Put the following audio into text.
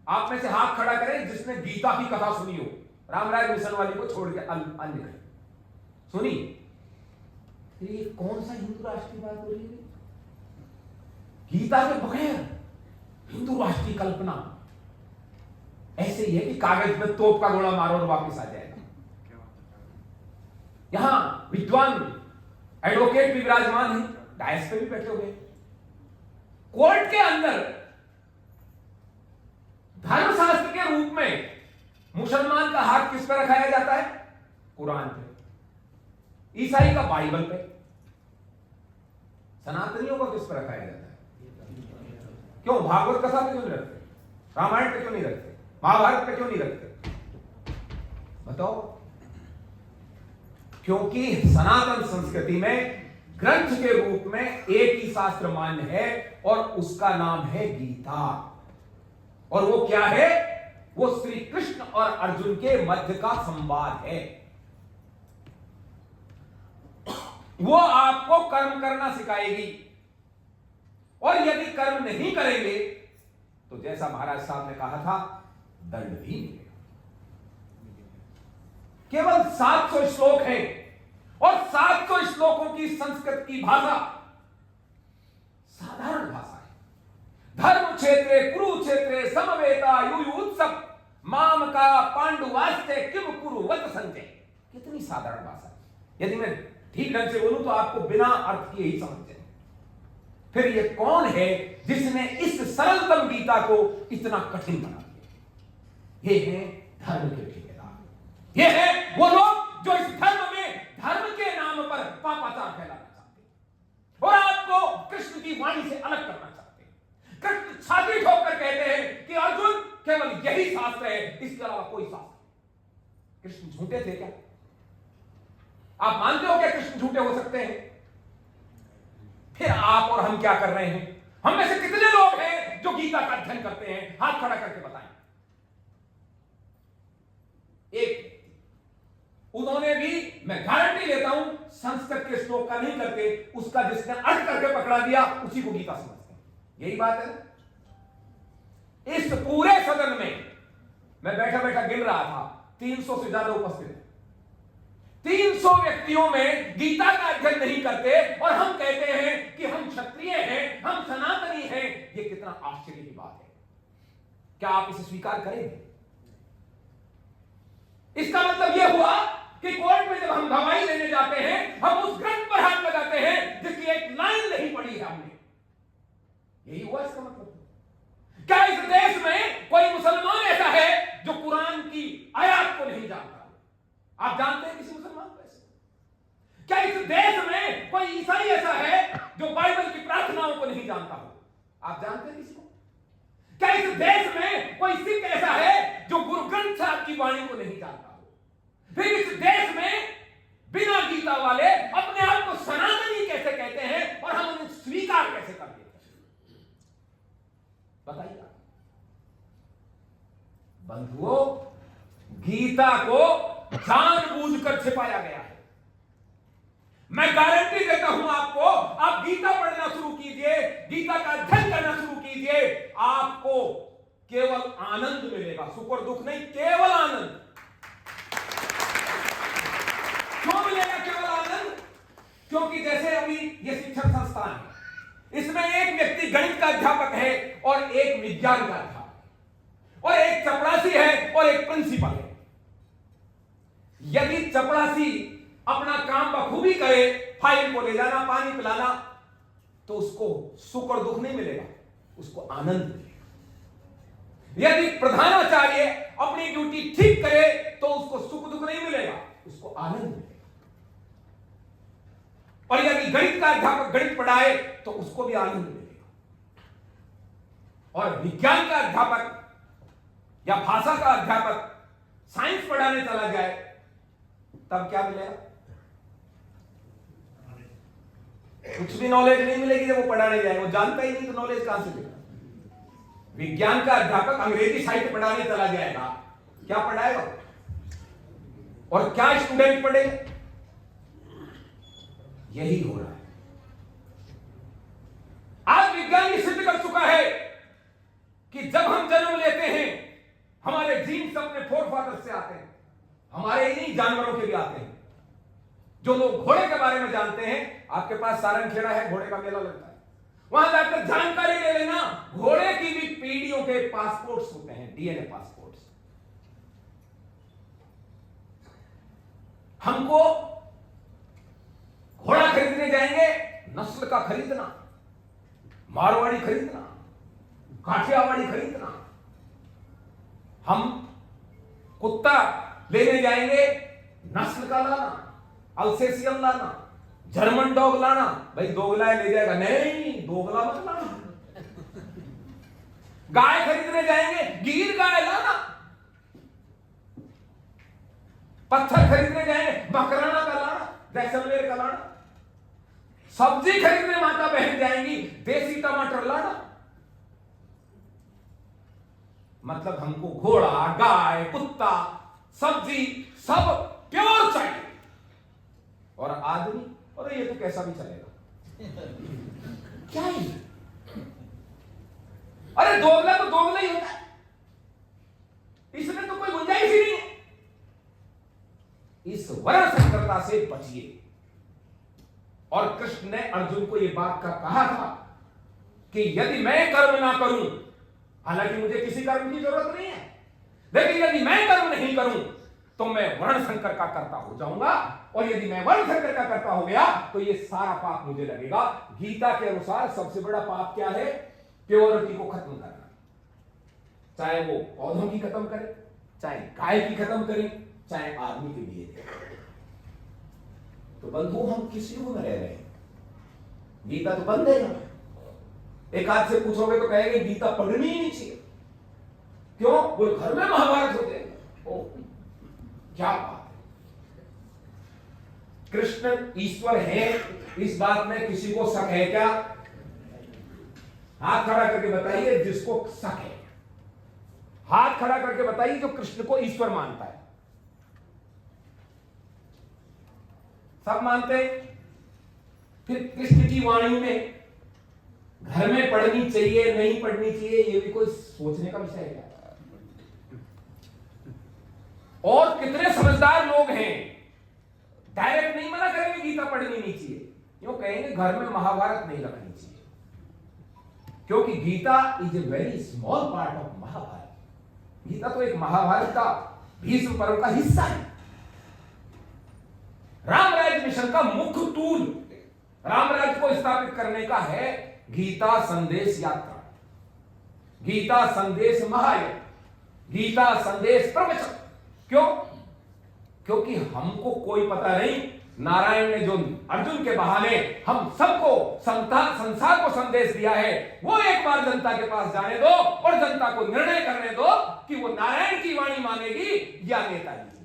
आप में से हाथ खड़ा करें जिसने गीता की कथा सुनी हो, रामराज मिशन वाली को छोड़ के अन्य सुनी। ये कौन सा हिंदू राष्ट्र की बात हो रही है? गीता के बगैर हिंदू राष्ट्र की कल्पना ऐसे ही है कि कागज में तोप का गोला मारो और वापस आ जाएगा। यहां विद्वान एडवोकेट भी विराजमान है, डायस पे भी बैठे हुए। कोर्ट के अंदर धर्मशास्त्र के रूप में मुसलमान का हाथ किस पर रखाया जाता है? कुरान पे। ईसाई का बाइबल पे। सनातनियों का किस पर रखाया जाता है? क्यों? भागवत कथा पे क्यों नहीं रखते? रामायण पे क्यों नहीं रखते? महाभारत पे क्यों नहीं रखते? बताओ। क्योंकि सनातन संस्कृति में ग्रंथ के रूप में एक ही शास्त्र मान्य है और उसका नाम है गीता। और वो क्या है? वो श्री कृष्ण और अर्जुन के मध्य का संवाद है। वो आपको कर्म करना सिखाएगी और यदि कर्म नहीं करेंगे तो जैसा महाराज साहब ने कहा था, दंड भी मिलेगा। केवल 700 श्लोक हैं और 700 श्लोकों की संस्कृत की भाषा साधारण भाषा है। धर्म क्षेत्रे कुरुक्षेत्रे समवेता युयुत्सव माम का पांडुवास्ते किम कुरुवत संजय। कितनी साधारण भाषा है। यदि मैं ठीक ढंग से बोलूं तो आपको बिना अर्थ के ही समझ जाए। फिर ये कौन है जिसने इस सरलतम गीता को इतना कठिन बना दिया? ये है धर्म के ठेकेदार। ये है वो लोग जो इस धर्म में धर्म के नाम पर पापाचार फैलाना चाहते हैं और आपको कृष्ण की वाणी से अलग करना चाहते हैं। कृष्ण छाती ठोककर कहते हैं कि अर्जुन केवल यही शास्त्र है, इसके अलावा कोई शास्त्र। कृष्ण झूठे थे क्या? आप मानते हो क्या कृष्ण झूठे हो सकते हैं? फिर आप और हम क्या कर रहे हैं? हम में से कितने लोग हैं जो गीता का अध्ययन करते हैं? हाथ खड़ा करके बताएं। एक उन्होंने भी, मैं गारंटी लेता हूं, संस्कृत के श्लोक का नहीं करते, उसका जिसने अर्थ करके पकड़ा दिया उसी को गीता समझते हैं। यही बात है। इस पूरे सदन में मैं बैठा बैठा गिन रहा था, 300 से ज्यादा उपस्थित। 300 व्यक्तियों में गीता का अध्ययन नहीं करते और हम कहते हैं कि हम क्षत्रिय हैं, हम सनातनी हैं। ये कितना आश्चर्य की बात है। क्या आप इसे स्वीकार करेंगे? इसका मतलब यह हुआ कि कोर्ट में जब हम गवाही देने जाते हैं, हम उस ग्रंथ पर हाथ लगाते हैं जिसकी एक लाइन नहीं पढ़ी है हमने। यही हुआ इसका मतलब। क्या इस देश में कोई मुसलमान ऐसा है जो कुरान की आयत को नहीं जानता? आप जानते हैं किसी मुसलमान को ऐसे? क्या इस देश में कोई ईसाई ऐसा है जो बाइबल की प्रार्थनाओं को नहीं जानता हो? आप जानते हैं किसी को? क्या इस देश में कोई सिख ऐसा है जो गुरु ग्रंथ साहब की वाणी को नहीं जानता हो? फिर इस देश में बिना गीता वाले अपने आप को सनातनी कैसे कहते हैं और हम उन्हें स्वीकार कैसे कर देते हैं? बताइए बंधुओं। गीता को जानबूझकर छिपाया गया है। मैं गारंटी देता हूं आपको, आप गीता पढ़ना शुरू कीजिए, गीता का अध्ययन करना शुरू कीजिए, आपको केवल आनंद मिलेगा, सुख और दुख नहीं, केवल आनंद। क्यों मिलेगा केवल आनंद? क्योंकि जैसे अभी ये शिक्षण संस्थान है, इसमें एक व्यक्ति गणित का अध्यापक है और एक विज्ञान का अध्यापक और एक चपरासी है और एक प्रिंसिपल है। यदि चपरासी अपना काम बखूबी करे, फाइल को ले जाना, पानी पिलाना, तो उसको सुख और दुख नहीं मिलेगा, उसको आनंद मिलेगा। यदि प्रधानाचार्य अपनी ड्यूटी ठीक करे तो उसको सुख दुख नहीं मिलेगा, उसको आनंद मिलेगा। और यदि गणित का अध्यापक गणित पढ़ाए तो उसको भी आनंद मिलेगा। और विज्ञान का अध्यापक या भाषा का अध्यापक साइंस पढ़ाने चला जाए तब क्या मिलेगा? कुछ भी नॉलेज नहीं मिलेगी जब वो पढ़ाने जाए, वो जानता ही नहीं तो नॉलेज कहां से मिलेगा? विज्ञान का अध्यापक अंग्रेजी साहित्य पढ़ाने चला जाएगा, क्या पढ़ाएगा और क्या स्टूडेंट पढ़ेगा? यही हो रहा है। आज विज्ञान सिद्ध कर चुका है कि जब हम जन्म लेते हैं टीचिंग्स अपने फोरफादर से आते हैं, हमारे इन्हीं जानवरों के भी आते हैं। जो लोग घोड़े के बारे में जानते हैं, आपके पास सारंगखेड़ा है, घोड़े का मेला लगता है, वहां जाकर जानकारी ले लेना। घोड़े की भी पीढ़ियों के पासपोर्ट्स होते हैं, डीएनए पासपोर्ट्स। हमको घोड़ा खरीदने जाएंगे, नस्ल का खरीदना, मारवाड़ी खरीदना, काठियावाड़ी खरीदना। हम कुत्ता लेने जाएंगे, नस्ल का लाना, अल्सेशियन लाना, जर्मन डॉग लाना। भाई दोगला ले जाएगा, नहीं दोगला मत लाना। गाय खरीदने जाएंगे, गिर गाय लाना। पत्थर खरीदने जाएंगे, मकराना का लाना, जैसलमेर का लाना। सब्जी खरीदने माता बहन जाएंगी, देसी टमाटर लाना। मतलब हमको घोड़ा, गाय, कुत्ता, सब्जी सब प्योर चाहिए। और आदमी, अरे ये तो कैसा भी चलेगा, क्या है? अरे दोगला तो दोगला ही होता है, इसमें तो कोई गुंजाइश ही नहीं है। इस वर्ण संकरता से बचिए। और कृष्ण ने अर्जुन को यह बात का कहा था कि यदि मैं कर्म ना करूं, हालांकि मुझे किसी कर्म की जरूरत नहीं है, लेकिन यदि मैं कर्म नहीं करूं तो मैं वर्ण संकर का कर्ता हो जाऊंगा। और यदि मैं वर्ण संकर का कर्ता हो गया तो ये सारा पाप मुझे लगेगा। गीता के अनुसार सबसे बड़ा पाप क्या है? प्योरिटी को खत्म करना। चाहे वो पौधों की खत्म करे, चाहे गाय की खत्म करे, चाहे आदमी के लिए दे। तो बंधु हम किस युग में रह रहे हैं? गीता तो बंद है। एक आध से पूछोगे तो कहेंगे गीता पढ़नी ही नहीं चाहिए। क्यों? वो घर में महाभारत होते हैं। ओ क्या बात है! कृष्ण ईश्वर है, इस बात में किसी को शक है क्या? हाथ खड़ा करके बताइए जिसको शक है। हाथ खड़ा करके बताइए जो कृष्ण को ईश्वर मानता है। सब मानते हैं। फिर कृष्ण की वाणी में घर में पढ़नी चाहिए नहीं पढ़नी चाहिए, ये भी कोई सोचने का विषय है। और कितने समझदार लोग हैं, डायरेक्ट नहीं मना करेंगे गीता पढ़नी नहीं चाहिए, क्यों कहेंगे घर में महाभारत नहीं रखनी चाहिए, क्योंकि Gita is a very small part of Mahabharata. Gita तो एक महाभारत का भीष्म पर्व का हिस्सा है। रामराज्य मिशन का मुख्य टूल रामराज्य को स्थापित करने का है गीता संदेश यात्रा, गीता संदेश महायज्ञ, गीता संदेश प्रवचन। क्यों? क्योंकि हमको कोई पता नहीं, नारायण ने जो अर्जुन के बहाने हम सबको संसार को संदेश दिया है, वो एक बार जनता के पास जाने दो और जनता को निर्णय करने दो कि वो नारायण की वाणी मानेगी या नेताजी।